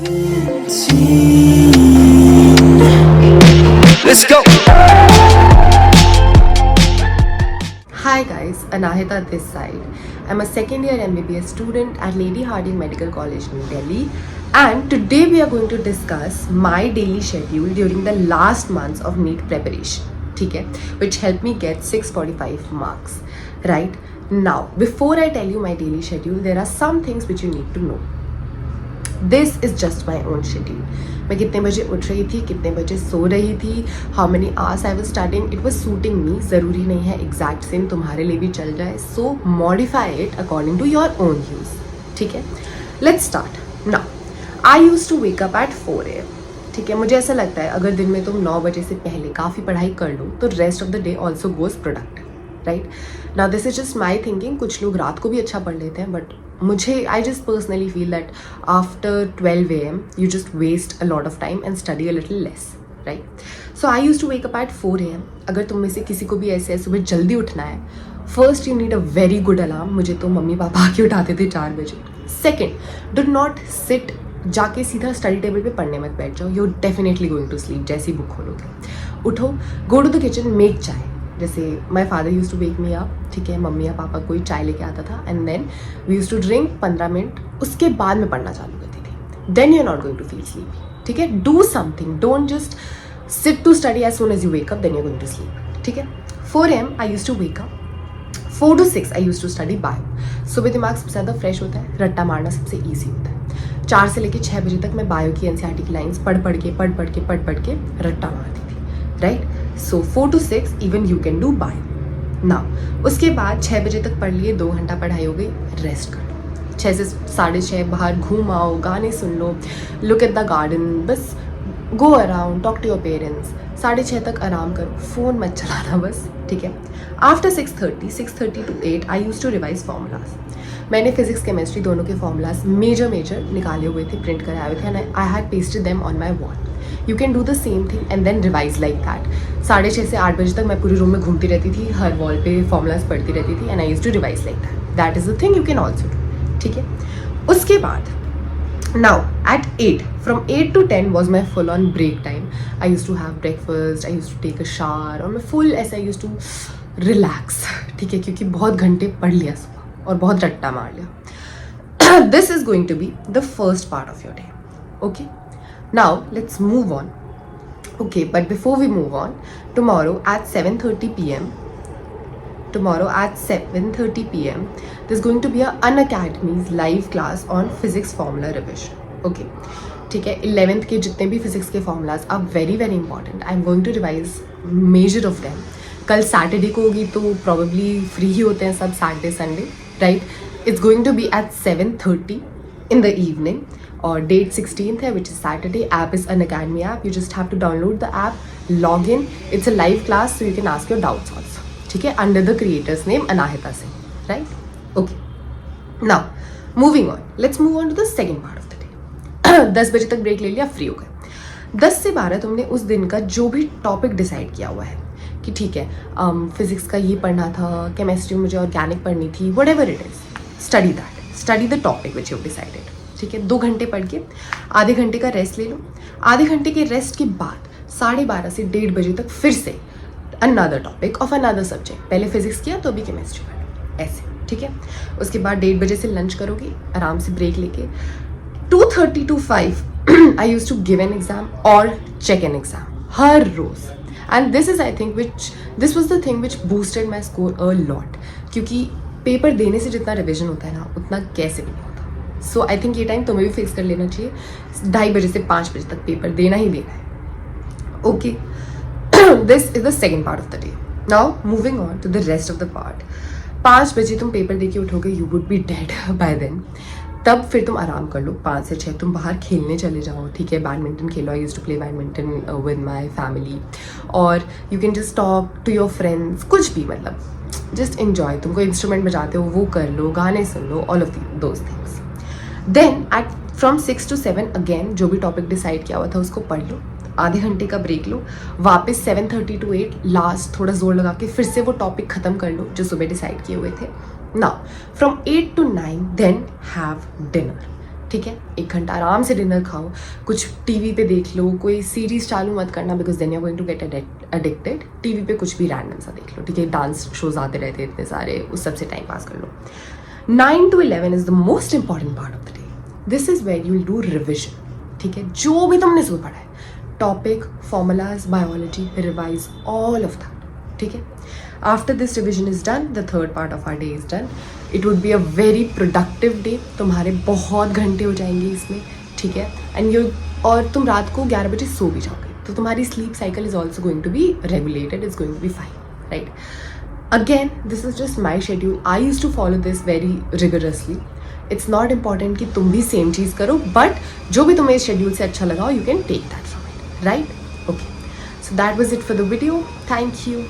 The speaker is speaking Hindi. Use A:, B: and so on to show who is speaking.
A: Let's go.
B: Hi guys, Anahita this side. I'm a second year MBBS student at Lady Harding Medical College, New Delhi, and today we are going to discuss my daily schedule during the last months of NEET preparation, okay, which helped me get 645 marks. Right now, before I tell you my daily schedule, there are some things which you need to know. This is just my own schedule. मैं कितने बजे उठ रही थी, कितने बजे सो रही थी, how many hours I was studying, it was suiting me. ज़रूरी नहीं है एग्जैक्ट सेम तुम्हारे लिए भी चल जाए. So modify it according to your own use. ठीक है, let's start now. I use to wake up at 4 AM. ठीक है, मुझे ऐसा लगता है अगर दिन में तुम 9 बजे से पहले काफ़ी पढ़ाई कर लो तो rest of the day also goes productive. Right now this is just my thinking. कुछ लोग रात को भी अच्छा पढ़ लेते हैं, बट मुझे I just personally feel that after 12 AM you just waste a lot of time and study a little less, right? So I used to wake up at 4 AM. अगर तुम में से किसी को भी ऐसे है सुबह जल्दी उठना है, first you need a very good alarm. मुझे तो मम्मी पापा आके उठाते थे 4 बजे. सेकेंड, डू नॉट सिट, जाके सीधा स्टडी टेबल पे पढ़ने मत बैठ जाओ. You definitely going to sleep जैसी बुक खोलोगे. उठो, go to the kitchen, make chai. जैसे my father use to wake me up. ठीक है, मम्मी या पापा कोई चाय लेके आता था and then we use to drink 15 minute. उसके बाद मैं पढ़ना चालू करती थी. Then you are not going to feel sleepy. ठीक है, do something, don't just sit to study as soon as you wake up then you are going to sleep. ठीक है, 4 AM I use to wake up. 4 to 6 I use to study bio. सुबह दिमाग सबसे ज़्यादा फ्रेश होता है, रट्टा मारना सबसे ईजी होता है. 4 से लेकर 6 बजे तक मैं बायो की NCERT की लाइन्स पढ़ पढ़ के रट्टा मारती थी. Right, so 4 to 6 even you can do bio. Now उसके बाद 6 बजे तक पढ़ लिए, 2 घंटा पढ़ाई हो गई, रेस्ट कर लो. 6 से 6:30 बाहर घूम आओ, गाने सुन लो, लुक एट द गार्डन, बस go around, talk to your parents. 6:30 तक आराम करो, फ़ोन मत चलाना बस. ठीक है, after 6:30 to 8 I use to revise formulas. मैंने फिजिक्स केमिस्ट्री दोनों के फॉर्मूलाज मेजर निकाले हुए थे, प्रिंट कराए हुए थे and I had pasted them on my wall. You can do the same thing and then revise like that. 6:30 से 8 बजे तक मैं पूरे रूम में घूमती रहती थी, हर वॉल पे फॉर्मूलाज पढ़ती रहती थी and I use to revise like that. That is the thing you can also do. ठीक है, उसके बाद now at 8 from 8 to 10 was my full on break time. I used to have breakfast, I used to take a shower और मैं full ऐसा I used to relax. ठीक है, क्योंकि बहुत घंटे पढ़ लिया सुबह और बहुत रट्टा मार लिया. This is going to be the first part of your day. Okay, now let's move on. Okay, but before we move on, tomorrow at 7:30 PM there's going to be a Unacademy's live class on physics formula revision. Okay, ठीक है, 11th के जितने भी फिजिक्स के formulas are very very important. I am going to revise major of them. कल सैटरडे को होगी तो प्रॉबेबली फ्री ही होते हैं सब Saturday Sunday. Right, it's going to be at 7:30 in the evening. और डेट 16th है which is Saturday. App is Unacademy app. You just have to download the app, log in. It's a live class so you can ask your doubts also. ठीक है, under the creators name Anahita Singh. Right, okay, now moving on, let's move on to the second part of the day. 10 बजे तक ब्रेक ले लिया, फ्री हो गए. 10 से 12 तुमने उस दिन का जो भी टॉपिक डिसाइड किया हुआ है कि ठीक है, फिजिक्स का ये पढ़ना था, केमिस्ट्री मुझे ऑर्गेनिक पढ़नी थी, what ever it is, study that, study the topic which you decided. ठीक है, 2 घंटे पढ़ के आधे घंटे का रेस्ट ले लो. आधे घंटे के रेस्ट के बाद 12:30 से 1:30 बजे तक फिर से another topic of another subject. पहले फिजिक्स किया तो अभी केमिस्ट्री पढ़ो, ऐसे. ठीक है, उसके बाद 1:30 बजे से लंच करोगी आराम से ब्रेक लेके. 2:30 to 5 I use to give an exam और चेक एन एग्जाम हर रोज. And this is I think this was the thing which boosted my score a lot. क्योंकि पेपर देने से जितना रिविजन होता है ना उतना कैसे भी नहीं होता. सो आई थिंक ये टाइम तुम्हें भी फिक्स कर लेना चाहिए. 2:30 बजे से 5 बजे तक पेपर देना ही देना है. Okay, this is the second part of the day. Now moving on to the rest of the part. 5 बजे तुम पेपर देके उठोगे, you would be dead by then. तब फिर तुम आराम कर लो. 5 से 6 तुम बाहर खेलने चले जाओ. ठीक है, बैडमिंटन खेलो. I use to play badminton with my family. और you can just talk to your friends, कुछ भी, मतलब जस्ट इन्जॉय. तुम कोई इंस्ट्रूमेंट बजाते हो वो कर लो, गाने सुन लो, all of those things. Then at from 6 to 7 again जो भी टॉपिक डिसाइड किया हुआ था उसको पढ़ लो. आधे घंटे का ब्रेक लो. वापस 7:30 to 8 लास्ट थोड़ा जोर लगा के फिर से वो टॉपिक खत्म कर लो जो सुबह डिसाइड किए हुए थे. Now from 8 to 9 then have dinner. ठीक है, 1 घंटा आराम से डिनर खाओ, कुछ टीवी पे देख लो, कोई सीरीज चालू मत करना because then you are going to get addicted. TV पे कुछ भी रैंडम सा देख लो, ठीक है, डांस शोज आते रहते हैं इतने सारे, उस सब से टाइम पास कर लो. 9 to 11 is the most important part of the day. This is where you will do revision. ठीक है, जो भी तुमने सुन पढ़ा है, topic, formulas, biology, revise all of that. ठीक है, after this revision is done, the third part of our day is done. It would be a very productive day. तुम्हारे बहुत घंटे हो जाएंगे इसमें. ठीक है, एंड यू, और तुम रात को 11 बजे सो भी जाओगे, तो तुम्हारी sleep cycle is also going to be regulated, is going to be fine. Right, again this is just my schedule. I use to follow this very rigorously. It's not important कि तुम भी सेम चीज़ करो, बट जो भी तुम्हें इस शेड्यूल से अच्छा लगा, you can take that from it. Right, okay, so that was it for the video. Thank you.